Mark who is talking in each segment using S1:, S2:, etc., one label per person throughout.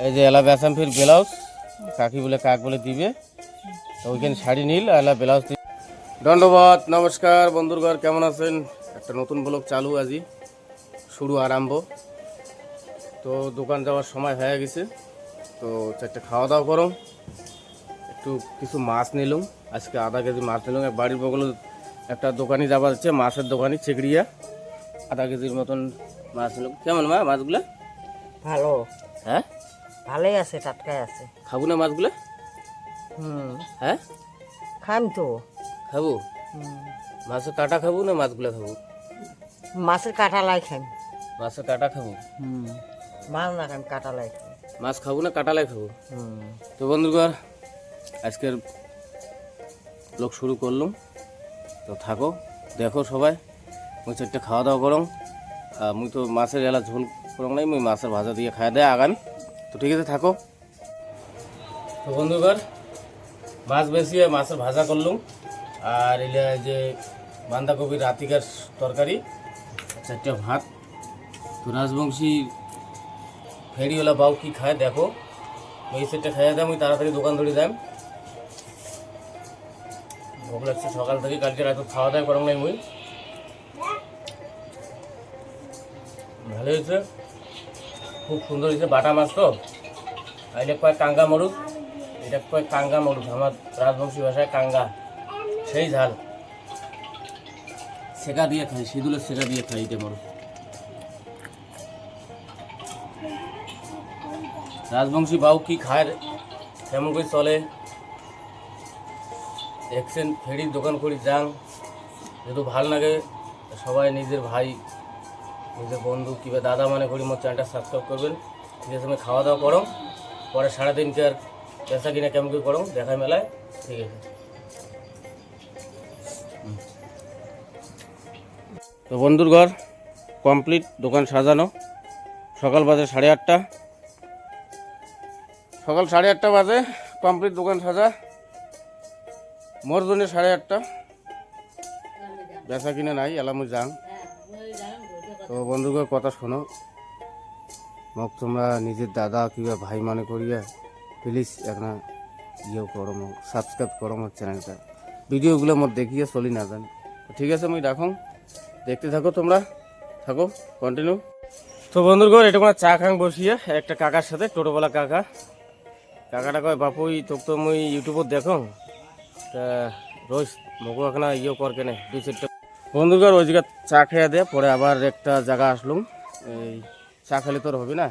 S1: এই যে এলা বেসাম ফির ব্লাউজ কাকি বলে কাক বলে দিবে তো ওইখানে শাড়ি নীল এলা ব্লাউজ দিবে। ধন্যবাদ, নমস্কার বন্ধুরঘর, কেমন আছেন? একটা নতুন ব্লগ চালু, আজি শুরু আরম্ভ। তো দোকান যাওয়ার সময় হয়ে গেছে, তো চারটে খাওয়া দাওয়া করো। একটু কিছু মাছ নিলাম, আজকে আধা কেজি মাছ নিলাম। বাড়ির বগলে একটা দোকানে যাওয়া যাচ্ছে, মাছের দোকানে চিকড়িয়া, আধা কেজির মতন মাছ নিলাম। কেমন মা মাছগুলো?
S2: ভালো,
S1: হ্যাঁ
S2: ভালোই আছে, টাটকাই আছে।
S1: খাবো না মাছগুলো? হ্যাঁ
S2: খাম তো।
S1: খাবো। মাছের কাটা খাবো না মাছগুলো খাবো?
S2: মাছের কাঁটা লাই খাম।
S1: মাছের কাটা খাবো।
S2: মাছ না খাম, কাঁটা লাই খাম।
S1: মাছ খাবো না কাটালাই খাবো? তো বন্ধুগণ, আজকের লোক শুরু করলাম, তো থাকো দেখো সবাই। মুই চারটে খাওয়া দাওয়া করো। মুই তো মাছের এলা ঝোল করো নাই, মুই মাছের ভাজা দিয়ে খাওয়া দেয় আগামী। তো ঠিক আছে থাকো। তো বন্ধুগণ, মাছ বেশি মাছের ভাজা করলাম, আর এলে যে বাঁধাকপির রাতিকার তরকারি, চারটে ভাত। তো রাজবংশী ফেরিওয়ালা বাউ কি খায় দেখো। এই সেটটা খাইয়া দেয়, আমি তাড়াতাড়ি দোকান ধরে যাই। ভোগ লাগছে সকাল থেকে, কালকে রাত খাওয়া দাওয়া করো নাই মুই। ভালো হয়েছে, খুব সুন্দর হয়েছে। বাটা মাছ তো, এটা কয় কাঙ্গা মরুদ, এটা কয় কাঙ্গা মরুদ, আমার রাজবংশী ভাষায় কাঙ্গা। সেই ঝাল সেকা দিয়ে খাই, সিঁদুলের সেকা দিয়ে খাই এটা মরুদ। রাজবংশী বাউ কি খায়, কেমন করে চলে, দেখছেন। ফেরির দোকান করি যাং, যেহেতু ভাল লাগে সবাই, নিজের ভাই নিজের বন্ধু কিংবা দাদা মানে করি মোট চ্যানেলটা সাবস্ক্রাইব করবেন। ঠিক আছে, আমি খাওয়া দাওয়া করো, পরে সারাদিনকে আর পেশা কিনা কেমন করে করো দেখায় মেলায়। ঠিক আছে। তো বন্ধুর ঘর কমপ্লিট, দোকান সাজানো। সকাল বাজে 8:30, সকাল 8:30 বাজে কমপ্লিট দোকান সাজা। মোর জন্য 8:30, বেচা কিনে নাই, এলামু যাং। তো বন্ধুগণ কথা শোনো, মোক তোমরা নিজের দাদা কিংবা ভাই মনে করিয়া প্লিজ একটা করো, সাবস্ক্রাইব করো মোর চ্যানেলটা। ভিডিওগুলো মোট দেখিয়ে চলি না জান। ঠিক আছে, আমি রাখো, দেখতে থাকো, তোমরা থাকো কন্টিনিউ। তো বন্ধুগণ, এটা কোনো চা খাং বসিয়ে একটা কাকার সাথে, টোটোওয়ালা কাকা। কাকাটা কয় বাপুই তোক তো মুই ইউটিউবত দেখো, তা রোজ মোকো এখানে কর কেনে 2-4টা। বন্ধুগণ ওই জায়গা চা খেয়ে দেয়, পরে আবার একটা জায়গা আসলুম। এই চা খেলে তোর হবে না,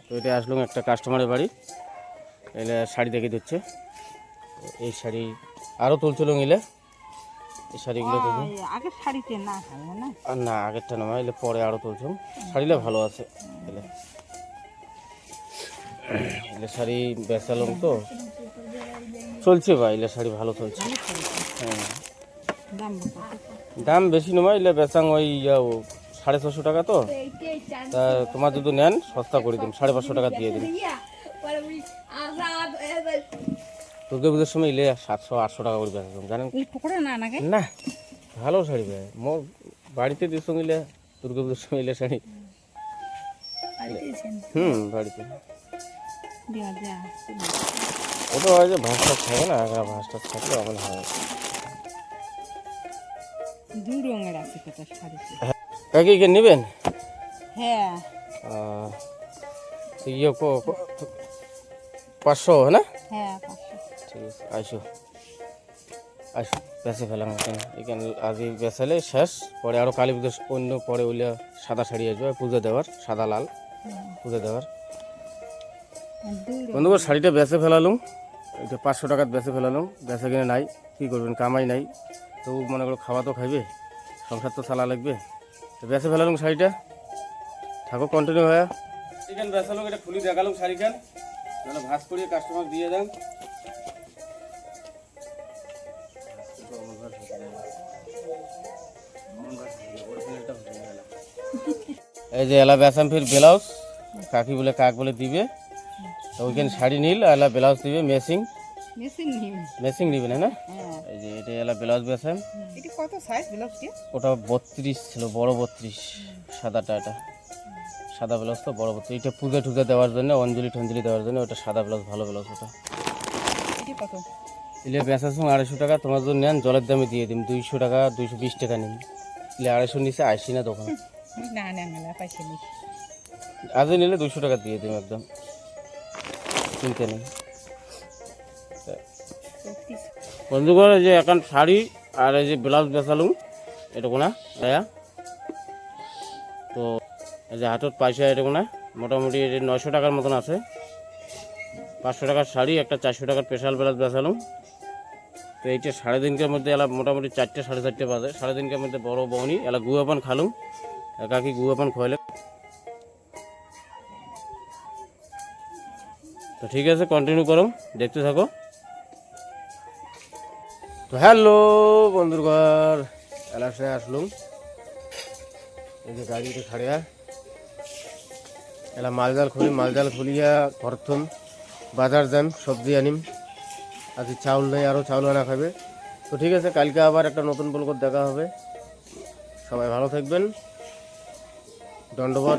S1: তো এটা আসলুম একটা কাস্টমারের বাড়ি। এলে শাড়ি দেখে দিচ্ছে, এই শাড়ি আরও তুলছিল এলে, এই শাড়িগুলো দেখুন।
S2: আগের শাড়িতে না না,
S1: আর না আগেরটা নয়, এলে পরে আরও তুলছ। শাড়িটা ভালো আছে। এলে এলে শাড়ি বেচালাম তো, চলছে ভাই, এলে শাড়ি ভালো চলছে। হ্যাঁ, দাম বেশি নয়, এলে বেচাং ওই 650 টাকা। তো তা তোমার যদি নেন সস্তা করে দিন, 550 টাকা দিয়ে দিন। দুর্গা পুজোর সময় এলে 700-800 টাকা করে বেচাম, জানেন না? ভালো শাড়ি ভাই, মোর বাড়িতে দিস এলে দুর্গা পুজোর সময় এলে শাড়ি। বাড়িতে ওটা হয় যে ভাঁজটা থাকে না, আগে ভাঁজটা থাকলে আমার হয়।
S2: দু রঙের আছে কত শাড়ি।
S1: কাকি কে নেবেন?
S2: হ্যাঁ,
S1: 500 হ্যাঁ না?
S2: হ্যাঁ,
S1: ঠিক আছে, আইসো আইসো, বেঁচে ফেলাম এখানে। এখানে আগে বেচালে শেষ, পরে আরও কালী পুজো অন্য পরে ওইলে সাদা শাড়ি আসবে পুজো দেওয়ার, সাদা লাল পুজো দেওয়ার। বন্ধুগণ শাড়িটা বেঁচে ফেলালুম, এটা 500 টাকার বেঁচে ফেলালুম। বেঁচে কিনে নাই, কী করবেন, কামাই নাই, তবু মনে করো খাওয়া তো খাইবে, সংসার তো চালা লাগবে। তো বেঁচে ফেলালুম শাড়িটা, থাকো কন্টিনিউ হয়ে। চিকেন বেচালুম, এটা খুলি দেখালুম শাড়িখান, তাহলে ভাজ করিয়ে কাস্টমার দিয়ে যান। এই যে এলা বেসাম ফির ব্লাউজ কাকি বলে কাক বলে দিবে, তো ওইখানে শাড়ি নীল, এলা ব্লাউজ দিবে মেসিং নিবেন না? এই যে এটা এলা ব্লাউজ বেসাম।
S2: এটা কত সাইজ ব্লাউজটি?
S1: ওটা 32 ছিল, বড় 32, সাদাটা এটা। সাদা ব্লাউজ তো বড় বড়, এটা পূজা টুজা দেওয়ার জন্য, অঞ্জলি টঞ্জলি দেওয়ার জন্য ওটা সাদা ব্লাউজ, ভালো ব্লাউজ ওটা।
S2: এটি কত?
S1: এলে বেচার সময় 250 টাকা, তোমার জন্য নেন জলের দামে দিয়ে দিন 200 টাকা, 220 টাকা নিন। এলে 250 নিচে আসি না দোকান,
S2: না না মেলা পয়সা নেই।
S1: আজও নিলে 200 টাকা দিয়ে দিন, একদম চিনতে নেই। বন্ধুগণ এই যে এখন শাড়ি আর এই যে ব্লাউজ বেচালুম এটুকু না দায়া, তো এই যে হাতত পয়সা এটুকু না মোটামুটি 900 টাকার মতন আছে। 500 টাকার শাড়ি, একটা 400 টাকার স্পেশাল ব্লাউজ বেচালুম। তো এইটা 3.5 মধ্যে এলা মোটামুটি 4টে 4:30 বাজে। 3.5 মধ্যে বড় বৌনি এলা গুয়াপান খালুম, একাকি গুয়াপান খোয়ালে। তো ঠিক আছে, কন্টিনিউ করো, দেখতে থাকো। তো হ্যালো বন্ধুগণ, এলাসে আসলুম। এই যে গাড়িটা ছাড়িয়া এলা মালজাল খুলি, মালজাল খুলিয়া ঘরথন বাজার যান, সবজি আনিম। আজকে চাউল নেই, আরও চাউল আনা খাবে। তো ঠিক আছে, কালকে আবার একটা নতুন ব্লগে দেখা হবে। সবাই ভালো থাকবেন, ধন্যবাদ।